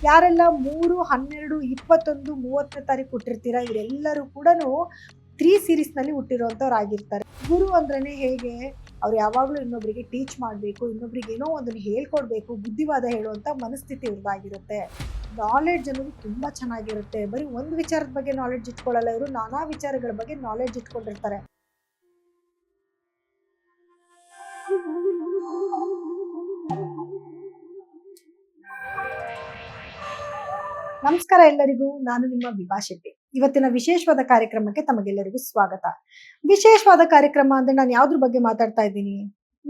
ಯಾರೆಲ್ಲ 3/12/21/30 ಹುಟ್ಟಿರ್ತೀರಾ ಇವರೆಲ್ಲರೂ ಕೂಡ 3 ಸೀರೀಸ್ನಲ್ಲಿ ಹುಟ್ಟಿರೋಂಥವ್ರಾಗಿರ್ತಾರೆ. ಗುರು ಅಂದ್ರೇನೆ ಹೇಗೆ ಅವ್ರು ಯಾವಾಗಲೂ ಇನ್ನೊಬ್ಬರಿಗೆ ಟೀಚ್ ಮಾಡಬೇಕು, ಇನ್ನೊಬ್ರಿಗೆ ಏನೋ ಒಂದನ್ನು ಹೇಳ್ಕೊಡ್ಬೇಕು, ಬುದ್ಧಿವಾದ ಹೇಳುವಂಥ ಮನಸ್ಥಿತಿ ಇವ್ರದ್ದಾಗಿರುತ್ತೆ. ನಾಲೆಡ್ಜ್ ಅನ್ನೋದು ತುಂಬ ಚೆನ್ನಾಗಿರುತ್ತೆ. ಬರೀ ಒಂದು ವಿಚಾರದ ಬಗ್ಗೆ ನಾಲೆಡ್ಜ್ ಇಟ್ಕೊಳ್ಳಲ್ಲ, ಇವರು ನಾನಾ ವಿಚಾರಗಳ ಬಗ್ಗೆ ನಾಲೆಡ್ಜ್ ಇಟ್ಕೊಂಡಿರ್ತಾರೆ. ನಮಸ್ಕಾರ ಎಲ್ಲರಿಗೂ, ನಾನು ನಿಮ್ಮ ವಿಭಾ ಶೆಟ್ಟಿ. ಇವತ್ತಿನ ವಿಶೇಷವಾದ ಕಾರ್ಯಕ್ರಮಕ್ಕೆ ತಮಗೆಲ್ಲರಿಗೂ ಸ್ವಾಗತ. ವಿಶೇಷವಾದ ಕಾರ್ಯಕ್ರಮ ಅಂದ್ರೆ ನಾನು ಯಾವ್ದ್ರ ಬಗ್ಗೆ ಮಾತಾಡ್ತಾ ಇದ್ದೀನಿ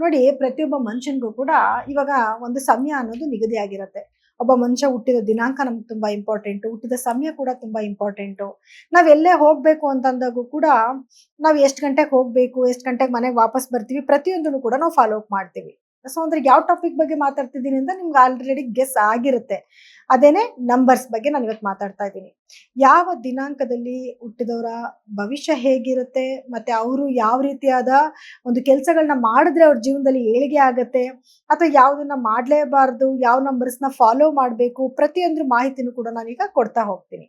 ನೋಡಿ. ಪ್ರತಿಯೊಬ್ಬ ಮನುಷ್ಯನಿಗೂ ಕೂಡ ಇವಾಗ ಒಂದು ಸಮಯ ಅನ್ನೋದು ನಿಗದಿ ಆಗಿರುತ್ತೆ. ಒಬ್ಬ ಮನುಷ್ಯ ಹುಟ್ಟಿದ ದಿನಾಂಕ ನಮ್ಗೆ ತುಂಬಾ ಇಂಪಾರ್ಟೆಂಟು, ಹುಟ್ಟಿದ ಸಮಯ ಕೂಡ ತುಂಬಾ ಇಂಪಾರ್ಟೆಂಟು. ನಾವೆಲ್ಲೇ ಹೋಗ್ಬೇಕು ಅಂತಂದಾಗೂ ಕೂಡ ನಾವು ಎಷ್ಟು ಗಂಟೆಗೆ ಹೋಗ್ಬೇಕು, ಎಷ್ಟು ಗಂಟೆಗೆ ಮನೆಗೆ ವಾಪಸ್ ಬರ್ತೀವಿ, ಪ್ರತಿಯೊಂದನ್ನು ಕೂಡ ನಾವು ಫಾಲೋ ಅಪ್ ಮಾಡ್ತೀವಿ. ಸೊ ಅಂದ್ರೆ ಯಾವ ಟಾಪಿಕ್ ಬಗ್ಗೆ ಮಾತಾಡ್ತಿದ್ದೀನಿ ಅಂತ ನಿಮ್ಗೆ ಆಲ್ರೆಡಿ ಗೆಸ್ ಆಗಿರುತ್ತೆ. ಅದೇನೆ ನಂಬರ್ಸ್ ಬಗ್ಗೆ ನಾನು ಇವತ್ತು ಮಾತಾಡ್ತಾ ಇದ್ದೀನಿ. ಯಾವ ದಿನಾಂಕದಲ್ಲಿ ಹುಟ್ಟಿದವರ ಭವಿಷ್ಯ ಹೇಗಿರುತ್ತೆ, ಮತ್ತೆ ಅವರು ಯಾವ ರೀತಿಯಾದ ಒಂದು ಕೆಲಸಗಳನ್ನ ಮಾಡಿದ್ರೆ ಅವ್ರ ಜೀವನದಲ್ಲಿ ಏಳಿಗೆ ಆಗತ್ತೆ, ಅಥವಾ ಯಾವುದನ್ನ ಮಾಡಲೇಬಾರ್ದು, ಯಾವ ನಂಬರ್ಸ್ನ ಫಾಲೋ ಮಾಡಬೇಕು, ಪ್ರತಿಯೊಂದು ಮಾಹಿತಿನೂ ಕೂಡ ನಾನೀಗ ಕೊಡ್ತಾ ಹೋಗ್ತೀನಿ.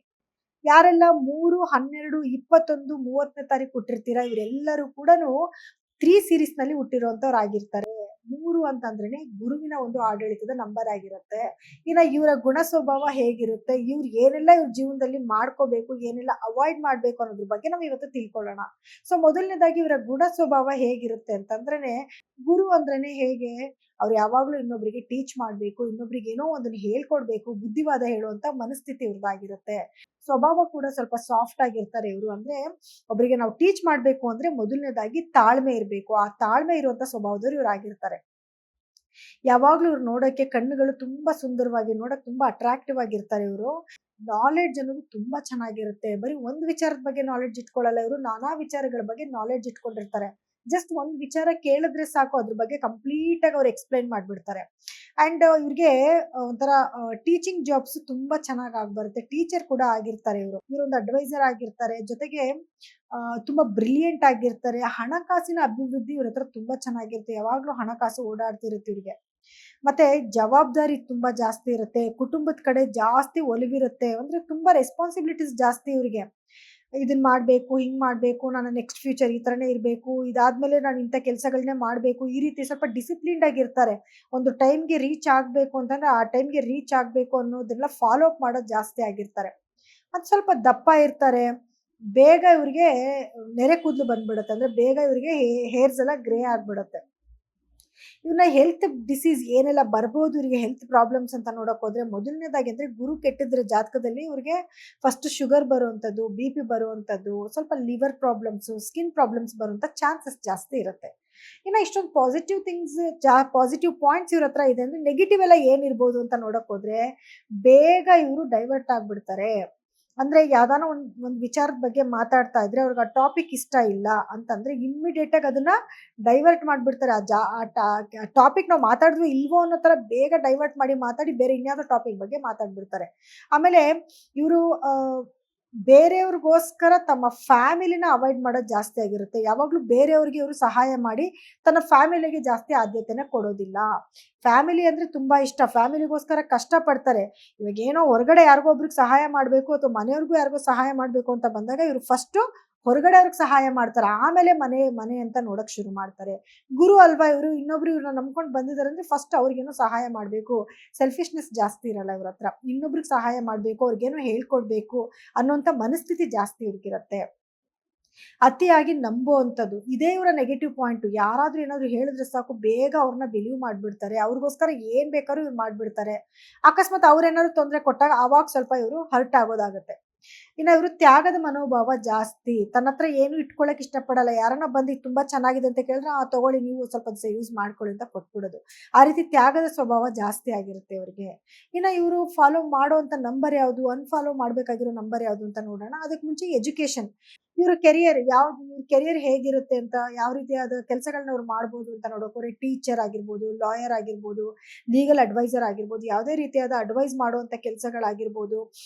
ಯಾರೆಲ್ಲ 3/12/21/30 ಹುಟ್ಟಿರ್ತೀರಾ ಇವರೆಲ್ಲರೂ ಕೂಡ 3 ಸೀರೀಸ್ನಲ್ಲಿ ಹುಟ್ಟಿರುವಂತವ್ರಾಗಿರ್ತಾರೆ. 3 ಅಂತಂದ್ರೇನೆ ಗುರುವಿನ ಒಂದು ಆಡಳಿತದ ನಂಬರ್ ಆಗಿರುತ್ತೆ. ಇನ್ನ ಇವರ ಗುಣ ಸ್ವಭಾವ ಹೇಗಿರುತ್ತೆ, ಇವ್ರು ಏನೆಲ್ಲ ಇವ್ರ ಜೀವನದಲ್ಲಿ ಮಾಡ್ಕೋಬೇಕು, ಏನೆಲ್ಲ ಅವಾಯ್ಡ್ ಮಾಡ್ಬೇಕು ಅನ್ನೋದ್ರ ಬಗ್ಗೆ ನಾವು ಇವತ್ತು ತಿಳ್ಕೊಳ್ಳೋಣ. ಸೊ ಮೊದಲನೇದಾಗಿ ಇವರ ಗುಣ ಸ್ವಭಾವ ಹೇಗಿರುತ್ತೆ ಅಂತಂದ್ರೇನೆ, ಗುರು ಅಂದ್ರೇನೆ ಹೇಗೆ ಅವ್ರು ಯಾವಾಗ್ಲೂ ಇನ್ನೊಬ್ರಿಗೆ ಟೀಚ್ ಮಾಡ್ಬೇಕು, ಇನ್ನೊಬ್ರಿಗೆ ಏನೋ ಒಂದನ್ನು ಹೇಳ್ಕೊಡ್ಬೇಕು, ಬುದ್ಧಿವಾದ ಹೇಳುವಂತ ಮನಸ್ಥಿತಿ ಇವ್ರದ್ದಾಗಿರುತ್ತೆ. ಸ್ವಭಾವ ಕೂಡ ಸ್ವಲ್ಪ ಸಾಫ್ಟ್ ಆಗಿರ್ತಾರೆ ಇವರು. ಅಂದ್ರೆ ಒಬ್ಬರಿಗೆ ನಾವು ಟೀಚ್ ಮಾಡ್ಬೇಕು ಅಂದ್ರೆ ಮೊದಲನೇದಾಗಿ ತಾಳ್ಮೆ ಇರಬೇಕು. ಆ ತಾಳ್ಮೆ ಇರುವಂತ ಸ್ವಭಾವದವ್ರು ಇವ್ರು ಆಗಿರ್ತಾರೆ. ಯಾವಾಗ್ಲೂ ಇವ್ರು ನೋಡಕ್ಕೆ ಕಣ್ಣುಗಳು ತುಂಬಾ ಸುಂದರವಾಗಿ, ನೋಡಕ್ ತುಂಬಾ ಅಟ್ರಾಕ್ಟಿವ್ ಆಗಿರ್ತಾರೆ ಇವರು. ನಾಲೆಡ್ಜ್ ಅನ್ನೋದು ತುಂಬಾ ಚೆನ್ನಾಗಿರುತ್ತೆ. ಬರೀ ಒಂದು ವಿಚಾರದ ಬಗ್ಗೆ ನಾಲೆಡ್ಜ್ ಇಟ್ಕೊಳ್ಳಲ್ಲ, ಇವರು ನಾನಾ ವಿಚಾರಗಳ ಬಗ್ಗೆ ನಾಲೆಡ್ಜ್ ಇಟ್ಕೊಂಡಿರ್ತಾರೆ. ಜಸ್ಟ್ ಒಂದ್ ವಿಚಾರ ಕೇಳಿದ್ರೆ ಸಾಕು, ಅದ್ರ ಬಗ್ಗೆ ಕಂಪ್ಲೀಟ್ ಆಗಿ ಅವ್ರು ಎಕ್ಸ್ಪ್ಲೈನ್ ಮಾಡ್ಬಿಡ್ತಾರೆ. ಅಂಡ್ ಇವ್ರಿಗೆ ಒಂಥರ ಟೀಚಿಂಗ್ ಜಾಬ್ಸ್ ತುಂಬಾ ಚೆನ್ನಾಗಿ ಆಗ್ಬರುತ್ತೆ. ಟೀಚರ್ ಕೂಡ ಆಗಿರ್ತಾರೆ ಇವರು. ಇವರೊಂದು ಅಡ್ವೈಸರ್ ಆಗಿರ್ತಾರೆ, ಜೊತೆಗೆ ತುಂಬಾ ಬ್ರಿಲಿಯಂಟ್ ಆಗಿರ್ತಾರೆ. ಹಣಕಾಸಿನ ಅಭಿವೃದ್ಧಿ ಇವ್ರ ಹತ್ರ ತುಂಬಾ ಚೆನ್ನಾಗಿರುತ್ತೆ. ಯಾವಾಗ್ಲೂ ಹಣಕಾಸು ಓಡಾಡ್ತಿರುತ್ತೆ ಇವ್ರಿಗೆ. ಮತ್ತೆ ಜವಾಬ್ದಾರಿ ತುಂಬಾ ಜಾಸ್ತಿ ಇರುತ್ತೆ, ಕುಟುಂಬದ ಕಡೆ ಜಾಸ್ತಿ ಒಲವಿರುತ್ತೆ. ಅಂದ್ರೆ ತುಂಬಾ ರೆಸ್ಪಾನ್ಸಿಬಿಲಿಟೀಸ್ ಜಾಸ್ತಿ ಇವ್ರಿಗೆ. ಇದನ್ ಮಾಡ್ಬೇಕು, ಹಿಂಗ್ ಮಾಡ್ಬೇಕು, ನನ್ನ ನೆಕ್ಸ್ಟ್ ಫ್ಯೂಚರ್ ಈ ತರನೇ ಇರ್ಬೇಕು, ಇದಾದ್ಮೇಲೆ ನಾನು ಇಂಥ ಕೆಲಸಗಳನ್ನೇ ಮಾಡ್ಬೇಕು, ಈ ರೀತಿ ಸ್ವಲ್ಪ ಡಿಸಿಪ್ಲಿನ್ಡ್ ಆಗಿರ್ತಾರೆ. ಒಂದು ಟೈಮ್ಗೆ ರೀಚ್ ಆಗ್ಬೇಕು ಅಂತಂದ್ರೆ ಆ ಟೈಮ್ಗೆ ರೀಚ್ ಆಗ್ಬೇಕು ಅನ್ನೋದೆಲ್ಲ ಫಾಲೋ ಅಪ್ ಮಾಡೋದು ಜಾಸ್ತಿ ಆಗಿರ್ತಾರೆ. ಅದು ಸ್ವಲ್ಪ ದಪ್ಪ ಇರ್ತಾರೆ. ಬೇಗ ಇವ್ರಿಗೆ ನೆರೆ ಕೂದಲು ಬಂದ್ಬಿಡುತ್ತೆ. ಅಂದ್ರೆ ಬೇಗ ಇವ್ರಿಗೆ ಹೇರ್ಸ್ ಎಲ್ಲ ಗ್ರೇ ಆಗ್ಬಿಡುತ್ತೆ. ಇವ್ನ ಹೆಲ್ತ್ ಡಿಸೀಸ್ ಏನೆಲ್ಲ ಬರ್ಬೋದು ಇವ್ರಿಗೆ, ಹೆಲ್ತ್ ಪ್ರಾಬ್ಲಮ್ಸ್ ಅಂತ ನೋಡಕ್ ಹೋದ್ರೆ, ಮೊದಲನೇದಾಗಿ ಅಂದ್ರೆ ಗುರು ಕೆಟ್ಟಿದ್ರೆ ಜಾತಕದಲ್ಲಿ ಇವ್ರಿಗೆ ಫಸ್ಟ್ ಶುಗರ್ ಬರುವಂತದ್ದು, BP ಬರುವಂತದ್ದು, ಸ್ವಲ್ಪ ಲಿವರ್ ಪ್ರಾಬ್ಲಮ್ಸ್, ಸ್ಕಿನ್ ಪ್ರಾಬ್ಲಮ್ಸ್ ಬರುವಂತ ಚಾನ್ಸಸ್ ಜಾಸ್ತಿ ಇರುತ್ತೆ. ಇನ್ನ ಇಷ್ಟೊಂದು ಪಾಸಿಟಿವ್ ಥಿಂಗ್ಸ್, ಪಾಸಿಟಿವ್ ಪಾಯಿಂಟ್ಸ್ ಇವ್ರ ಹತ್ರ ಇದೆ. ಅಂದ್ರೆ ನೆಗೆಟಿವ್ ಎಲ್ಲ ಏನಿರ್ಬೋದು ಅಂತ ನೋಡಕ್ ಹೋದ್ರೆ, ಬೇಗ ಇವರು ಡೈವರ್ಟ್ ಆಗ್ಬಿಡ್ತಾರೆ. ಅಂದ್ರೆ ಯಾವ್ದಾನ ಒಂದ್ ವಿಚಾರದ ಬಗ್ಗೆ ಮಾತಾಡ್ತಾ ಇದ್ರೆ ಅವ್ರಿಗೆ ಆ ಟಾಪಿಕ್ ಇಷ್ಟ ಇಲ್ಲ ಅಂತಂದ್ರೆ ಇಮ್ಮಿಡಿಯೇಟ್ ಆಗಿ ಅದನ್ನ ಡೈವರ್ಟ್ ಮಾಡ್ಬಿಡ್ತಾರೆ. ಆ ಟಾಪಿಕ್ ನಾವು ಮಾತಾಡಿದ್ವಿ ಇಲ್ವೋ ಅನ್ನೋ ತರ ಬೇಗ ಡೈವರ್ಟ್ ಮಾಡಿ ಮಾತಾಡಿ ಬೇರೆ ಇನ್ಯಾವುದೋ ಟಾಪಿಕ್ ಬಗ್ಗೆ ಮಾತಾಡ್ಬಿಡ್ತಾರೆ. ಆಮೇಲೆ ಇವರು ಬೇರೆಯವ್ರಿಗೋಸ್ಕರ ತಮ್ಮ ಫ್ಯಾಮಿಲಿನ ಅವಾಯ್ಡ್ ಮಾಡೋದು ಜಾಸ್ತಿ ಆಗಿರುತ್ತೆ. ಯಾವಾಗ್ಲೂ ಬೇರೆಯವ್ರಿಗೆ ಇವರು ಸಹಾಯ ಮಾಡಿ ತನ್ನ ಫ್ಯಾಮಿಲಿಗೆ ಜಾಸ್ತಿ ಆದ್ಯತೆನ ಕೊಡೋದಿಲ್ಲ. ಫ್ಯಾಮಿಲಿ ಅಂದ್ರೆ ತುಂಬಾ ಇಷ್ಟ, ಫ್ಯಾಮಿಲಿಗೋಸ್ಕರ ಕಷ್ಟ ಪಡ್ತಾರೆ. ಇವಾಗ ಏನೋ ಹೊರಗಡೆ ಯಾರಿಗೋ ಒಬ್ರಿಗೆ ಸಹಾಯ ಮಾಡ್ಬೇಕು ಅಥವಾ ಮನೆಯವ್ರಿಗೂ ಯಾರಿಗೋ ಸಹಾಯ ಮಾಡ್ಬೇಕು ಅಂತ ಬಂದಾಗ ಇವರು ಫಸ್ಟ್ ಹೊರಗಡೆ ಅವ್ರಿಗೆ ಸಹಾಯ ಮಾಡ್ತಾರೆ, ಆಮೇಲೆ ಮನೆ ಮನೆ ಅಂತ ನೋಡಕ್ ಶುರು ಮಾಡ್ತಾರೆ. ಗುರು ಅಲ್ವಾ ಇವರು, ಇನ್ನೊಬ್ರು ಇವ್ರನ್ನ ನಂಬ್ಕೊಂಡು ಬಂದಿದ್ದಾರೆ ಅಂದ್ರೆ ಫಸ್ಟ್ ಅವ್ರಿಗೇನೋ ಸಹಾಯ ಮಾಡ್ಬೇಕು. ಸೆಲ್ಫಿಶ್ನೆಸ್ ಜಾಸ್ತಿ ಇರಲ್ಲ ಇವ್ರ ಹತ್ರ. ಇನ್ನೊಬ್ರಿಗೆ ಸಹಾಯ ಮಾಡ್ಬೇಕು, ಅವ್ರಿಗೇನೋ ಹೇಳ್ಕೊಡ್ಬೇಕು ಅನ್ನೋಂಥ ಮನಸ್ಥಿತಿ ಜಾಸ್ತಿ ಇವ್ರಿಗಿರತ್ತೆ. ಅತಿಯಾಗಿ ನಂಬುವಂಥದ್ದು ಇದೇ ಇವರ ನೆಗೆಟಿವ್ ಪಾಯಿಂಟ್. ಯಾರಾದ್ರೂ ಏನಾದ್ರು ಹೇಳಿದ್ರೆ ಸಾಕು ಬೇಗ ಅವ್ರನ್ನ ಬಿಲೀವ್ ಮಾಡ್ಬಿಡ್ತಾರೆ. ಅವ್ರಿಗೋಸ್ಕರ ಏನ್ ಬೇಕಾದ್ರೂ ಇವ್ರು ಮಾಡ್ಬಿಡ್ತಾರೆ. ಅಕಸ್ಮಾತ್ ಅವ್ರೇನಾದ್ರು ತೊಂದರೆ ಕೊಟ್ಟಾಗ ಅವಾಗ ಸ್ವಲ್ಪ ಇವರು ಹರ್ಟ್ ಆಗೋದಾಗತ್ತೆ. ಇನ್ನ ಇವರು ತ್ಯಾಗದ ಮನೋಭಾವ ಜಾಸ್ತಿ. ತನ್ನ ಹತ್ರ ಏನು ಇಟ್ಕೊಳಕ್ ಇಷ್ಟಪಡಲ್ಲ. ಯಾರನ್ನ ಬಂದು ಇದು ತುಂಬಾ ಚೆನ್ನಾಗಿದೆ ಅಂತ ಕೇಳಿದ್ರೆ ತಗೊಳ್ಳಿ, ನೀವು ಸ್ವಲ್ಪ ದಿವಸ ಯೂಸ್ ಮಾಡ್ಕೊಳ್ಳಿ ಅಂತ ಕೊಟ್ಬಿಡೋದು. ಆ ರೀತಿ ತ್ಯಾಗದ ಸ್ವಭಾವ ಜಾಸ್ತಿ ಆಗಿರುತ್ತೆ ಇವ್ರಿಗೆ. ಇನ್ನ ಇವರು ಫಾಲೋ ಮಾಡುವಂತ ನಂಬರ್ ಯಾವುದು, ಅನ್ಫಾಲೋ ಮಾಡ್ಬೇಕಾಗಿರೋ ನಂಬರ್ ಯಾವುದು ಅಂತ ನೋಡೋಣ. ಅದಕ್ಕೆ ಮುಂಚೆ ಎಜುಕೇಶನ್. ಇವ್ರ ಕೆರಿಯರ್ ಯಾವ್ದು, ಇವ್ರ ಕೆರಿಯರ್ ಹೇಗಿರುತ್ತೆ ಅಂತ, ಯಾವ ರೀತಿಯಾದ ಕೆಲಸಗಳನ್ನ ಅವ್ರು ಮಾಡ್ಬೋದು ಅಂತ ನೋಡೋಕೋರೆ ಟೀಚರ್ ಆಗಿರ್ಬೋದು, ಲಾಯರ್ ಆಗಿರ್ಬೋದು, ಲೀಗಲ್ ಅಡ್ವೈಸರ್ ಆಗಿರ್ಬೋದು, ಯಾವುದೇ ರೀತಿಯಾದ ಅಡ್ವೈಸ್ ಮಾಡುವಂತ ಕೆಲಸಗಳಾಗಿರ್ಬೋದು,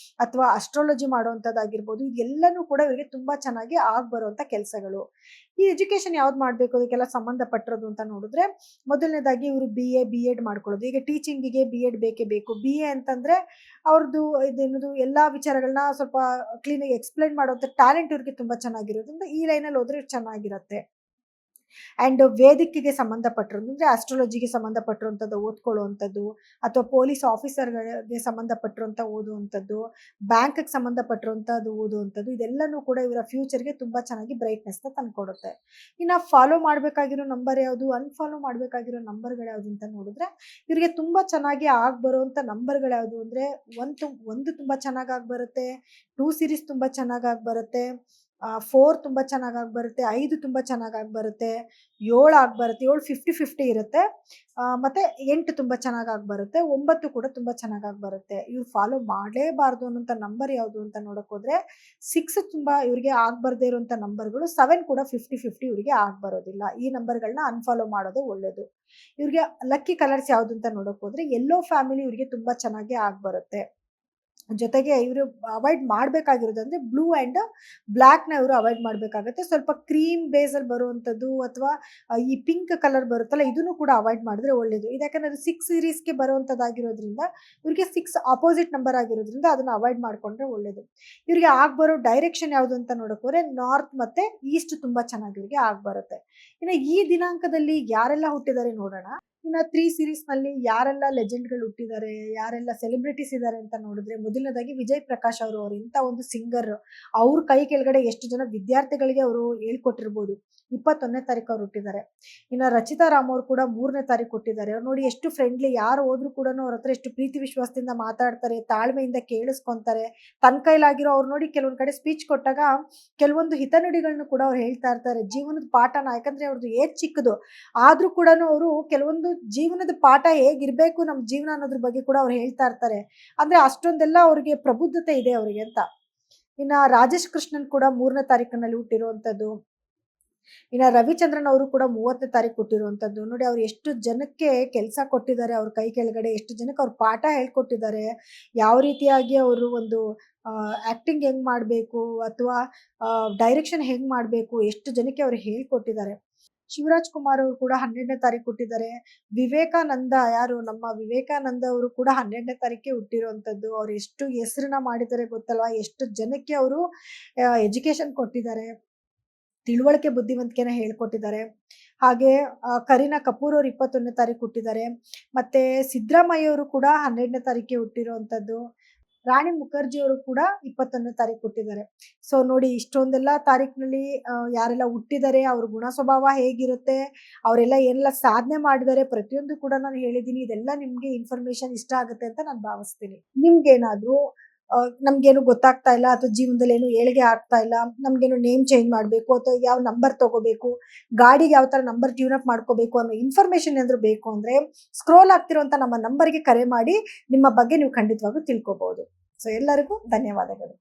ಅಥವಾ ಅಸ್ಟ್ರಾಲಜಿ ಮಾಡುವಂತದ್ದಾಗಿರ್ಬೋದು, ಇದೆಲ್ಲನೂ ಕೂಡ ಇವರಿಗೆ ತುಂಬಾ ಚೆನ್ನಾಗಿ ಬರುವಂತ ಕೆಲಸಗಳು. ಈ ಎಜುಕೇಶನ್ ಯಾವ್ದು ಮಾಡ್ಬೇಕು ಅದಕ್ಕೆಲ್ಲ ಸಂಬಂಧಪಟ್ಟಿರೋದು ಅಂತ ನೋಡಿದ್ರೆ, ಮೊದಲನೇದಾಗಿ ಇವರು BA B.Ed ಮಾಡ್ಕೊಳ್ಳೋದು. ಈಗ ಟೀಚಿಂಗಿಗೆ B.Ed ಬೇಕೇ ಬೇಕು. BA ಅಂತಂದ್ರೆ ಅವ್ರದ್ದು ಇದೇನದು ಎಲ್ಲಾ ವಿಚಾರಗಳನ್ನ ಸ್ವಲ್ಪ ಕ್ಲೀನಾಗಿ ಎಕ್ಸ್ಪ್ಲೈನ್ ಮಾಡುವಂತ ಟ್ಯಾಲೆಂಟ್ ಇವ್ರಿಗೆ ತುಂಬಾ ಚೆನ್ನಾಗಿರೋದ್ರಿಂದ ಈ ಲೈನಲ್ಲಿ ಹೋದ್ರೆ ಚೆನ್ನಾಗಿರತ್ತೆ. ಅಂಡ್ ವೇದಿಕೆಗೆ ಸಂಬಂಧಪಟ್ಟಿರೋದು ಅಂದ್ರೆ ಆಸ್ಟ್ರಾಲಜಿಗೆ ಸಂಬಂಧಪಟ್ಟಿರುವಂಥದ್ದು ಓದ್ಕೊಳ್ಳುವಂಥದ್ದು, ಅಥವಾ ಪೊಲೀಸ್ ಆಫೀಸರ್ಗಳಿಗೆ ಸಂಬಂಧಪಟ್ಟಿರುವಂಥ ಓದುವಂಥದ್ದು, ಬ್ಯಾಂಕ್ಗೆ ಸಂಬಂಧಪಟ್ಟಿರುವಂಥದ್ದು ಓದುವಂಥದ್ದು, ಇದೆಲ್ಲನೂ ಕೂಡ ಇವರ ಫ್ಯೂಚರ್ಗೆ ತುಂಬಾ ಚೆನ್ನಾಗಿ ಬ್ರೈಟ್ನೆಸ್ನ ತಂದ್ಕೊಡುತ್ತೆ. ಇನ್ನು ಫಾಲೋ ಮಾಡಬೇಕಾಗಿರೋ ನಂಬರ್ ಯಾವುದು, ಅನ್ಫಾಲೋ ಮಾಡಬೇಕಾಗಿರೋ ನಂಬರ್ಗಳು ಯಾವುದು ಅಂತ ನೋಡಿದ್ರೆ, ಇವರಿಗೆ ತುಂಬಾ ಚೆನ್ನಾಗಿ ಬರುವಂಥ ನಂಬರ್ಗಳು ಯಾವುದು ಅಂದ್ರೆ, ಒಂದು ತುಂಬಾ ಚೆನ್ನಾಗಿ ಬರುತ್ತೆ, 2 ಸೀರೀಸ್ ತುಂಬಾ ಚೆನ್ನಾಗಿ ಬರುತ್ತೆ, 4 ತುಂಬಾ ಚೆನ್ನಾಗಿ ಬರುತ್ತೆ, 5 ತುಂಬಾ ಚೆನ್ನಾಗಿ ಬರುತ್ತೆ, 7 ಬರುತ್ತೆ, 7 50-50 ಇರುತ್ತೆ, ಮತ್ತೆ 8 ತುಂಬಾ ಚೆನ್ನಾಗಿ ಬರುತ್ತೆ, 9 ಕೂಡ ತುಂಬಾ ಚೆನ್ನಾಗಿ ಬರುತ್ತೆ. ಇವ್ರು ಫಾಲೋ ಮಾಡಲೇಬಾರ್ದು ಅನ್ನೋಂಥ ನಂಬರ್ ಯಾವುದು ಅಂತ ನೋಡಕ್ ಹೋದ್ರೆ 6 ತುಂಬಾ ಇವ್ರಿಗೆ ಬರ್ದೇ ಇರುವಂತ ನಂಬರ್ಗಳು, 7 ಕೂಡ 50-50 ಇವರಿಗೆ ಬರೋದಿಲ್ಲ. ಈ ನಂಬರ್ಗಳನ್ನ ಅನ್ಫಾಲೋ ಮಾಡೋದೇ ಒಳ್ಳೇದು. ಇವ್ರಿಗೆ ಲಕ್ಕಿ ಕಲರ್ಸ್ ಯಾವ್ದು ಅಂತ ನೋಡಕ್ ಹೋದ್ರೆ ಯೆಲ್ಲೋ ಫ್ಯಾಮಿಲಿ ಇವರಿಗೆ ತುಂಬಾ ಚೆನ್ನಾಗಿ ಬರುತ್ತೆ. ಜೊತೆಗೆ ಇವರು ಅವಾಯ್ಡ್ ಮಾಡಬೇಕಾಗಿರೋದು ಅಂದ್ರೆ ಬ್ಲೂ ಅಂಡ್ ಬ್ಲ್ಯಾಕ್ ನ ಇವರು ಅವಾಯ್ಡ್ ಮಾಡಬೇಕಾಗುತ್ತೆ. ಸ್ವಲ್ಪ ಕ್ರೀಮ್ ಬೇಸ್ ಅಲ್ಲಿ ಬರುವಂತದ್ದು, ಅಥವಾ ಈ ಪಿಂಕ್ ಕಲರ್ ಬರುತ್ತಲ್ಲ, ಇದನ್ನು ಕೂಡ ಅವಾಯ್ಡ್ ಮಾಡಿದ್ರೆ ಒಳ್ಳೇದು. ಯಾಕಂದ್ರೆ ಅದು 6 ಸೀರೀಸ್ಗೆ ಬರುವಂತದ್ದಾಗಿರೋದ್ರಿಂದ, ಇವ್ರಿಗೆ 6 ಅಪೋಸಿಟ್ ನಂಬರ್ ಆಗಿರೋದ್ರಿಂದ ಅದನ್ನ ಅವಾಯ್ಡ್ ಮಾಡ್ಕೊಂಡ್ರೆ ಒಳ್ಳೇದು. ಇವ್ರಿಗೆ ಬರೋ ಡೈರೆಕ್ಷನ್ ಯಾವುದು ಅಂತ ನೋಡಕ್ ಹೋದ್ರೆ ನಾರ್ತ್ ಮತ್ತೆ ಈಸ್ಟ್ ತುಂಬಾ ಚೆನ್ನಾಗಿ ಇವ್ರಿಗೆ ಬರುತ್ತೆ. ಇನ್ನು ಈ ದಿನಾಂಕದಲ್ಲಿ ಯಾರೆಲ್ಲ ಹುಟ್ಟಿದ್ದಾರೆ ನೋಡೋಣ. ಇನ್ನ 3 ಸೀರೀಸ್ ನಲ್ಲಿ ಯಾರೆಲ್ಲ ಲೆಜೆಂಡ್ಗಳು ಹುಟ್ಟಿದ್ದಾರೆ, ಯಾರೆಲ್ಲ ಸೆಲೆಬ್ರಿಟೀಸ್ ಇದ್ದಾರೆ ಅಂತ ನೋಡಿದ್ರೆ, ಮೊದಲನೇದಾಗಿ ವಿಜಯ್ ಪ್ರಕಾಶ್ ಅವರು ಇಂಥ ಒಂದು ಸಿಂಗರ್. ಅವ್ರ ಕೈ ಕೆಳಗಡೆ ಎಷ್ಟು ಜನ ವಿದ್ಯಾರ್ಥಿಗಳಿಗೆ ಅವರು ಹೇಳ್ಕೊಟ್ಟಿರ್ಬೋದು. 21ನೇ ತಾರೀಕು ಅವ್ರು ಹುಟ್ಟಿದ್ದಾರೆ. ಇನ್ನ ರಚಿತಾ ರಾಮ್ ಅವರು ಕೂಡ 3ನೇ ತಾರೀಕು ಹುಟ್ಟಿದ್ದಾರೆ. ಅವ್ರು ನೋಡಿ ಎಷ್ಟು ಫ್ರೆಂಡ್ಲಿ, ಯಾರು ಹೋದ್ರು ಕೂಡ ಅವ್ರ ಹತ್ರ ಎಷ್ಟು ಪ್ರೀತಿ ವಿಶ್ವಾಸದಿಂದ ಮಾತಾಡ್ತಾರೆ, ತಾಳ್ಮೆಯಿಂದ ಕೇಳಿಸ್ಕೊಂತಾರೆ. ತನ್ನ ಕೈಲಾಗಿರೋ ಅವ್ರು ನೋಡಿ ಕೆಲವೊಂದ್ ಕಡೆ ಸ್ಪೀಚ್ ಕೊಟ್ಟಾಗ ಕೆಲವೊಂದು ಹಿತನುಡಿಗಳನ್ನು ಕೂಡ ಅವ್ರು ಹೇಳ್ತಾ ಇರ್ತಾರೆ, ಜೀವನದ ಪಾಠನ. ಯಾಕಂದ್ರೆ ಅವ್ರದ್ದು ಏಜ್ ಚಿಕ್ಕದು ಆದ್ರೂ ಕೂಡ ಅವರು ಕೆಲವೊಂದು ಜೀವನದ ಪಾಠ ಹೇಗಿರ್ಬೇಕು ನಮ್ ಜೀವನ ಅನ್ನೋದ್ರ ಬಗ್ಗೆ ಕೂಡ ಅವ್ರು ಹೇಳ್ತಾ ಇರ್ತಾರೆ. ಅಂದ್ರೆ ಅಷ್ಟೊಂದೆಲ್ಲ ಅವ್ರಿಗೆ ಪ್ರಬುದ್ಧತೆ ಇದೆ ಅವ್ರಿಗೆ ಅಂತ. ಇನ್ನ ರಾಜೇಶ್ ಕೃಷ್ಣನ್ ಕೂಡ 3ನೇ ತಾರೀಕಿನಲ್ಲಿ ಹುಟ್ಟಿರುವಂತದ್ದು. ಇನ್ನ ರವಿಚಂದ್ರನ್ ಅವರು ಕೂಡ 30ನೇ ತಾರೀಕು ಹುಟ್ಟಿರುವಂತದ್ದು. ನೋಡಿ ಅವ್ರು ಎಷ್ಟು ಜನಕ್ಕೆ ಕೆಲಸ ಕೊಟ್ಟಿದ್ದಾರೆ, ಅವ್ರ ಕೈ ಕೆಳಗಡೆ ಎಷ್ಟು ಜನಕ್ಕೆ ಅವ್ರು ಪಾಠ ಹೇಳ್ಕೊಟ್ಟಿದ್ದಾರೆ, ಯಾವ ರೀತಿಯಾಗಿ ಅವರು ಒಂದು ಆಕ್ಟಿಂಗ್ ಹೆಂಗ್ ಮಾಡ್ಬೇಕು, ಅಥವಾ ಡೈರೆಕ್ಷನ್ ಹೆಂಗ್ ಮಾಡ್ಬೇಕು, ಎಷ್ಟು ಜನಕ್ಕೆ ಅವ್ರು ಹೇಳ್ಕೊಟ್ಟಿದ್ದಾರೆ. ಶಿವರಾಜ್ ಕುಮಾರ್ ಅವರು ಕೂಡ 12ನೇ ತಾರೀಕು ಹುಟ್ಟಿದ್ದಾರೆ. ವಿವೇಕಾನಂದ, ಯಾರು ನಮ್ಮ ವಿವೇಕಾನಂದ ಅವರು ಕೂಡ 12ನೇ ತಾರೀಕೆ ಹುಟ್ಟಿರುವಂತದ್ದು. ಅವ್ರು ಎಷ್ಟು ಹೆಸರನ್ನ ಮಾಡಿದ್ದಾರೆ ಗೊತ್ತಲ್ವಾ, ಎಷ್ಟು ಜನಕ್ಕೆ ಅವರು ಎಜುಕೇಶನ್ ಕೊಟ್ಟಿದ್ದಾರೆ, ತಿಳುವಳಿಕೆ ಬುದ್ಧಿವಂತಿಕೆನ ಹೇಳ್ಕೊಟ್ಟಿದ್ದಾರೆ. ಹಾಗೆ ಕರೀನಾ ಕಪೂರ್ ಅವರು 21ನೇ ತಾರೀಕು ಹುಟ್ಟಿದ್ದಾರೆ. ಮತ್ತೆ ಸಿದ್ದರಾಮಯ್ಯ ಅವರು ಕೂಡ 12ನೇ ತಾರೀಕೆ ಹುಟ್ಟಿರುವಂತದ್ದು. ರಾಣಿ ಮುಖರ್ಜಿ ಅವರು ಕೂಡ 21ನೇ ತಾರೀಕು ಹುಟ್ಟಿದ್ದಾರೆ. ಸೊ ನೋಡಿ, ಇಷ್ಟೊಂದೆಲ್ಲ ತಾರೀಕಿನಲ್ಲಿ ಯಾರೆಲ್ಲ ಹುಟ್ಟಿದ್ದಾರೆ, ಅವ್ರ ಗುಣ ಸ್ವಭಾವ ಹೇಗಿರುತ್ತೆ, ಅವರೆಲ್ಲ ಏನೆಲ್ಲ ಸಾಧನೆ ಮಾಡಿದ್ದಾರೆ, ಪ್ರತಿಯೊಂದು ಕೂಡ ನಾನು ಹೇಳಿದ್ದೀನಿ. ಇದೆಲ್ಲ ನಿಮ್ಗೆ ಇನ್ಫಾರ್ಮೇಶನ್ ಇಷ್ಟ ಆಗುತ್ತೆ ಅಂತ ನಾನು ಭಾವಿಸ್ತೀನಿ. ನಿಮ್ಗೇನಾದ್ರೂ ನಮ್ಗೇನು ಗೊತ್ತಾಗ್ತಾ ಇಲ್ಲ, ಅಥವಾ ಜೀವನದಲ್ಲಿ ಏನು ಏಳಿಗೆ ಆಗ್ತಾ ಇಲ್ಲ, ನಮ್ಗೇನು ನೇಮ್ ಚೇಂಜ್ ಮಾಡ್ಬೇಕು, ಅಥವಾ ಯಾವ ನಂಬರ್ ತಗೋಬೇಕು, ಗಾಡಿಗೆ ಯಾವ ತರ ನಂಬರ್ ಟ್ಯೂನ್ ಅಪ್ ಮಾಡ್ಕೋಬೇಕು ಅನ್ನೋ ಇನ್ಫಾರ್ಮೇಶನ್ ಏನಾದ್ರು ಬೇಕು ಅಂದ್ರೆ, ಸ್ಕ್ರೋಲ್ ಆಗ್ತಿರುವಂತ ನಮ್ಮ ನಂಬರ್ಗೆ ಕರೆ ಮಾಡಿ ನಿಮ್ಮ ಬಗ್ಗೆ ನೀವು ಖಂಡಿತವಾಗ್ಲೂ ತಿಳ್ಕೊಬಹುದು. ಸೊ ಎಲ್ಲರಿಗೂ ಧನ್ಯವಾದಗಳು.